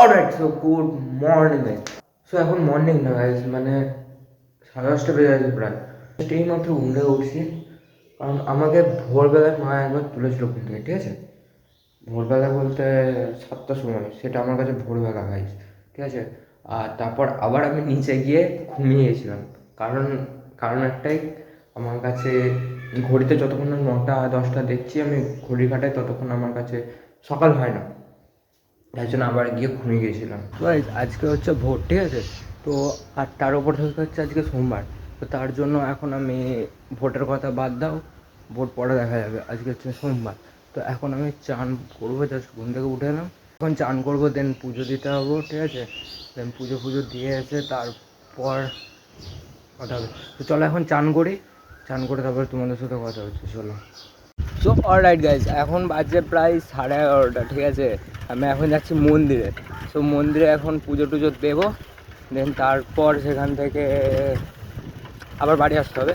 Alright, so good morning guys. So এখন morning না guys, মানে 10:30 বেজে গেছে প্রায়। এই মাত্র ঘুম থেকে উঠছি, কারণ আমাকে ভোরবেলায় মা একবার তুলেছিল ঘুম থেকে, ঠিক আছে। ভোরবেলা বলতে 7টার সময়, সেটা আমার কাছে ভোরবেলা গাইজ, ঠিক আছে। আর তারপর আবার আমি নিচে গিয়ে ঘুমিয়ে গেছিলাম, কারণ কারণ একটাই, আমার কাছে ঘড়িতে যতক্ষণ না 9টা 10টা দেখছি আমি ঘড়ি কাটাই, ততক্ষণ আমার কাছে সকাল হয় না। তাই জন্য আবার গিয়ে ঘুমিয়ে গিয়েছিলাম। আজকে হচ্ছে ভোর, ঠিক আছে। তো আর তার উপর থেকে হচ্ছে আজকে সোমবার, তো তার জন্য এখন আমি ভোটের কথা বাদ দাও, ভোট পরে দেখা যাবে। আজকে হচ্ছে সোমবার, তো এখন আমি চান করবো, জাস্ট ঘুম থেকে উঠে এলাম, এখন চান করবো, দেন পুজো দিতে হবো, ঠিক আছে। দেন পুজো দিয়ে এসে তারপর কথা হবে। তো চলো এখন চান করি, চান করে তারপর তোমাদের সাথে কথা হচ্ছে, চলো। সো অলরাইট গাইজ, এখন বাজে প্রায় 11:30, ঠিক আছে। আমি এখন যাচ্ছি মন্দিরে। সো মন্দিরে এখন পুজো টুজো দেবো, দেন তারপর সেখান থেকে আবার বাড়ি আসতে হবে।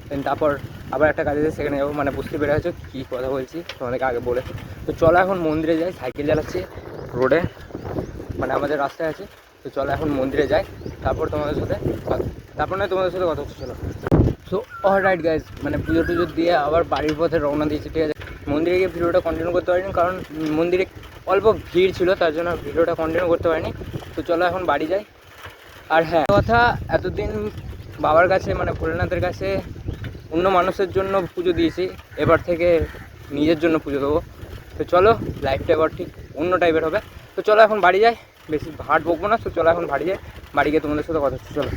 দেন তারপর আবার একটা কাজে সেখানে যাবো, মানে বুঝতে পেরে হচ্ছে কী কথা বলছি, তোমাদেরকে আগে বলে। তো চলো এখন মন্দিরে যাই, সাইকেল চালাচ্ছি রোডে, মানে আমাদের রাস্তায় আছে। তো চলো এখন মন্দিরে যাই, তারপর তোমাদের সাথে তোমাদের সাথে কথা হচ্ছে, চলো। সো অলরাইট গাইজ, মানে পুজো টুজো দিয়ে আবার বাড়ির পথে রওনা দিয়েছি, ঠিক আছে। মন্দিরে গিয়ে ভিডিওটা কন্টিনিউ করতে পারিনি, কারণ মন্দিরে অল্প ভিড় ছিল, তার জন্য ভিডিওটা কন্টিনিউ করতে পারিনি। তো চলো এখন বাড়ি যাই। আর হ্যাঁ কথা, এতদিন বাবার কাছে মানে ভোলেনাথের কাছে অন্য মানুষের জন্য পুজো দিয়েছি, এবার থেকে নিজের জন্য পুজো দেবো। তো চলো, লাইফটা এবার ঠিক অন্য টাইপের হবে। তো চলো এখন বাড়ি যাই, বেশি ভাট বকবো না। তো চলো এখন বাড়ি যাই, বাড়ি গিয়ে তোমাদের সাথে কথা হচ্ছে, চলো।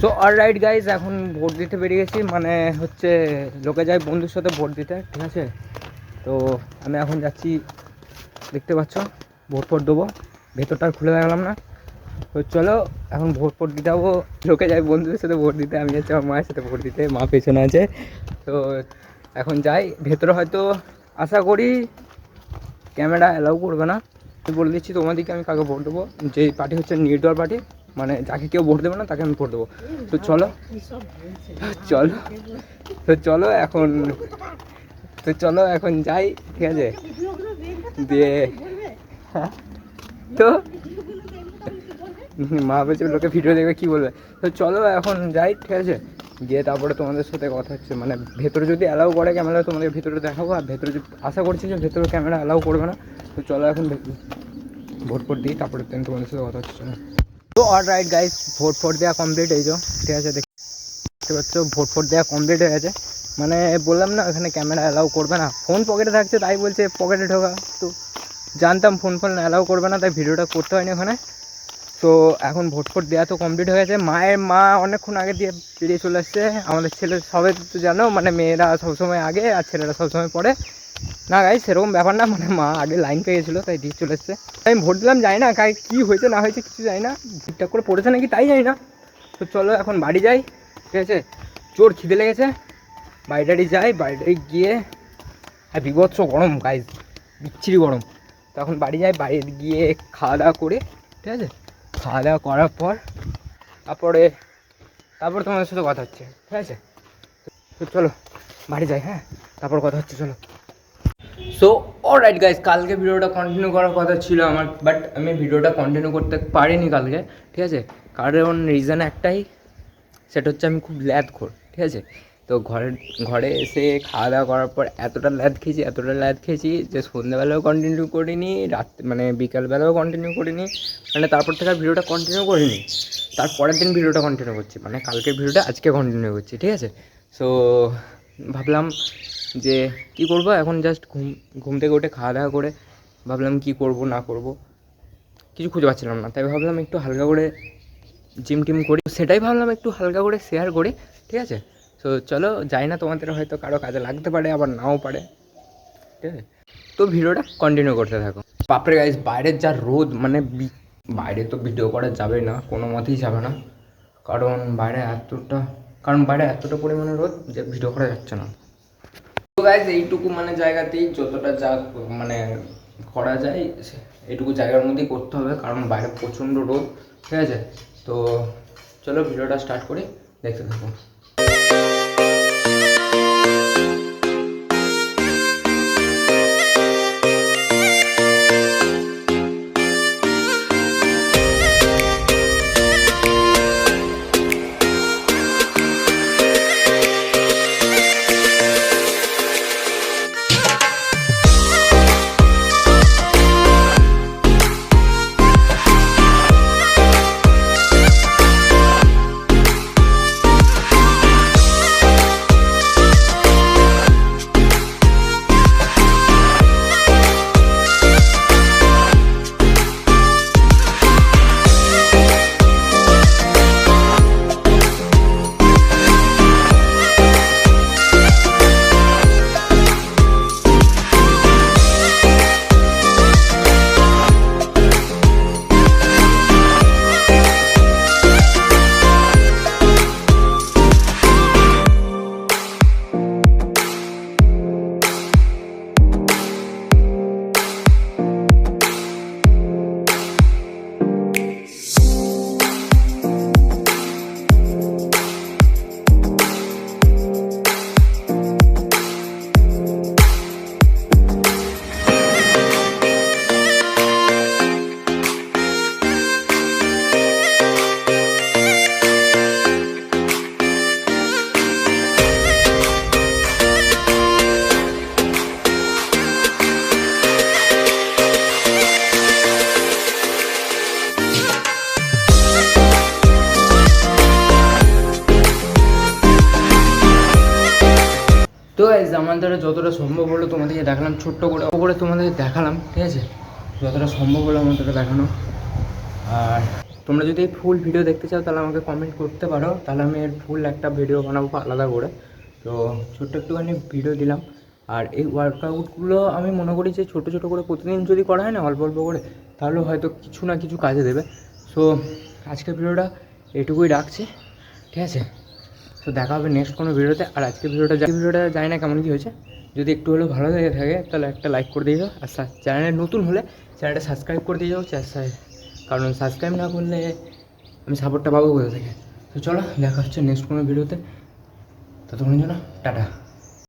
সো অলরাইট গাইজ, এখন ভোট দিতে বেরিয়ে গেছি, মানে হচ্ছে লোকে যায় বন্ধুর সাথে ভোট দিতে, ঠিক আছে। তো আমি এখন যাচ্ছি, দেখতে পাচ্ছ, ভোট দেবো, ভেতরটা খুলে রাখলাম না। তো চলো এখন ভোট দিতে যাবো, লোকে যায় বন্ধুদের সাথে ভোট দিতে, আমি যাচ্ছি আমার মায়ের সাথে ভোট দিতে, মা পেছনে আছে। তো এখন যাই ভেতরে, হয়তো আশা করি ক্যামেরা অ্যালাউ করবে না। আমি বলে দিচ্ছি তোমাদেরকে আমি কাকে ভোট দেবো, যে পার্টি হচ্ছে নির্দল পার্টি, মানে যাকে কেউ ভোট দেবে না তাকে আমি ভোট দেবো। তো চলো চলো তো চলো এখন যাই, ঠিক আছে। দিয়ে তো মা বলছে লোকে ভিডিও দেখবে কী বলবে। তো চলো এখন যাই, ঠিক আছে। গিয়ে তারপরে তোমাদের সাথে কথা হচ্ছে, মানে ভেতরে যদি অ্যালাউ করে ক্যামেরা তোমাদের ভেতরে দেখাবো, আর ভেতরে যদি আশা করছি যে ভেতরে ক্যামেরা অ্যালাউ করবে না। তো চলো এখন ভোট দিই, তারপরে তোমাদের সাথে কথা হচ্ছে। তো অলরাইট গাইস, ভোট দেওয়া কমপ্লিট, এই যে, ঠিক আছে। দেখতে পাচ্ছ ভোট দেওয়া কমপ্লিট হয়ে গেছে, মানে বললাম না এখানে ক্যামেরা অ্যালাউ করবে না, ফোন পকেটে থাকছে তাই বলছে পকেটে ঢোকা। তো জানতাম ফোন অ্যালাউ করবে না, তাই ভিডিওটা করতে হয়নি ওখানে। তো এখন ভোট দেওয়া তো কমপ্লিট হয়ে গেছে, মা অনেকক্ষণ আগে দিয়ে বেরিয়ে চলে আসছে। আমাদের ছেলে সবাই তো জানো, মানে মেয়েরা সবসময় আগে আর ছেলেরা সবসময় পরে না গাইস, সেরকম ব্যাপার না, মানে মা আগে লাইন পেয়ে গেছিলো তাই দিয়ে চলে এসছে। আমি ভোট দিলাম, জানি না কাই কী হয়েছে না হয়েছে কিছু জানি না, ঠিকঠাক করে পড়েছে নাকি তাই জানি না। তো চলো এখন বাড়ি যাই, ঠিক আছে। জোর খিদে লেগেছে, বাড়ি যাই, বাড়ি গিয়ে আর বিভৎস গরম গাইস, বিচ্ছিরি গরম। তখন বাড়ি যাই, বাড়ি গিয়ে খাওয়া দাওয়া করে, ঠিক আছে। খাওয়া দাওয়া করার পর তারপর তোমাদের সাথে কথা হচ্ছে, ঠিক আছে। তো চলো বাড়ি যাই, হ্যাঁ, তারপর কথা হচ্ছে, চলো। সো অলরাইট গাইজ, কালকে ভিডিওটা কন্টিনিউ করার কথা ছিল আমার, বাট আমি ভিডিওটা কন্টিনিউ করতে পারিনি কালকে, ঠিক আছে। কারণ রিজন একটাই, সেটা হচ্ছে আমি খুব ল্যাদখোর, ঠিক আছে। তো ঘরে এসে খাওয়া দাওয়া করার পর এতটা ল্যাদ খেয়েছি যে সন্ধ্যেবেলাও কন্টিনিউ করিনি, মানে বিকালবেলাও কন্টিনিউ করিনি, মানে তারপর থেকে আর ভিডিওটা কন্টিনিউ করিনি। তারপরের দিন ভিডিওটা কন্টিনিউ করছি, মানে কালকের ভিডিওটা আজকে কন্টিনিউ করছি, ঠিক আছে। সো ভাবলাম যে কী করবো এখন, জাস্ট ঘুম থেকে উঠে খাওয়া দাওয়া করে ভাবলাম কী করব না করব, কিছু খুঁজে পাচ্ছিলাম না, তাই ভাবলাম একটু হালকা করে জিম টিম করি, সেটাই ভাবলাম একটু হালকা করে শেয়ার করি, ঠিক আছে। তো চলো, যাই না, তোমাদের হয়তো কারো কাজে লাগতে পারে, আবার নাও পারে, ঠিক আছে। তো ভিডিওটা কন্টিনিউ করতে থাকো। বাপরে গাইস, বাইরের যা রোদ, মানে বাইরে তো ভিডিও করা যাবে না, কোনো মতেই যাবে না, কারণ বাইরে এতটা পরিমাণে রোদ যে ভিডিও করা যাচ্ছে না। তো গাইস, এইটুকু মানে জায়গাতেই যতটা যা মানে করা যায় এইটুকু জায়গার মধ্যেই করতে হবে, কারণ বাইরে প্রচণ্ড রোদ, ঠিক আছে। তো চলো ভিডিওটা স্টার্ট করি, দেখতে থাকো। আমার দ্বারা যতটা সম্ভব হলো তোমাদেরকে দেখালাম, ছোট্ট করে তোমাদেরকে দেখালাম, ঠিক আছে? যতটা সম্ভব হলো আমার দ্বারা দেখানো। আর তোমরা যদি ফুল ভিডিও দেখতে চাও তাহলে আমাকে কমেন্ট করতে পারো, তাহলে আমি এর ফুল একটা ভিডিও বানাবো আলাদা করে। তো ছোট্ট একটুখানি ভিডিও দিলাম। আর এই ওয়ার্কআউটগুলো আমি মনে করি যে ছোটো ছোটো করে প্রতিদিন যদি করা হয় না, অল্প অল্প করে, তাহলে হয়তো কিছু না কিছু কাজে দেবে। সো আজকের ভিডিওটা এটুকুই রাখছি, ঠিক আছে? তো দেখা হবে নেক্সট কোনো ভিডিওতে। আর আজকের ভিডিওটা জানি না কেমন কী হয়েছে, যদি একটু হলেও ভালো লেগে থাকে তাহলে একটা লাইক করে দিয়ে যাও। আর চ্যানেলে নতুন হলে চ্যানেলটা সাবস্ক্রাইব করে দিয়ে যাও, কারণ সাবস্ক্রাইব না করলে আমি সাপোর্টটা পাবো কোথা থেকে। তো চলো দেখা হচ্ছে নেক্সট কোনো ভিডিওতে, ততক্ষণের জন্য টাটা।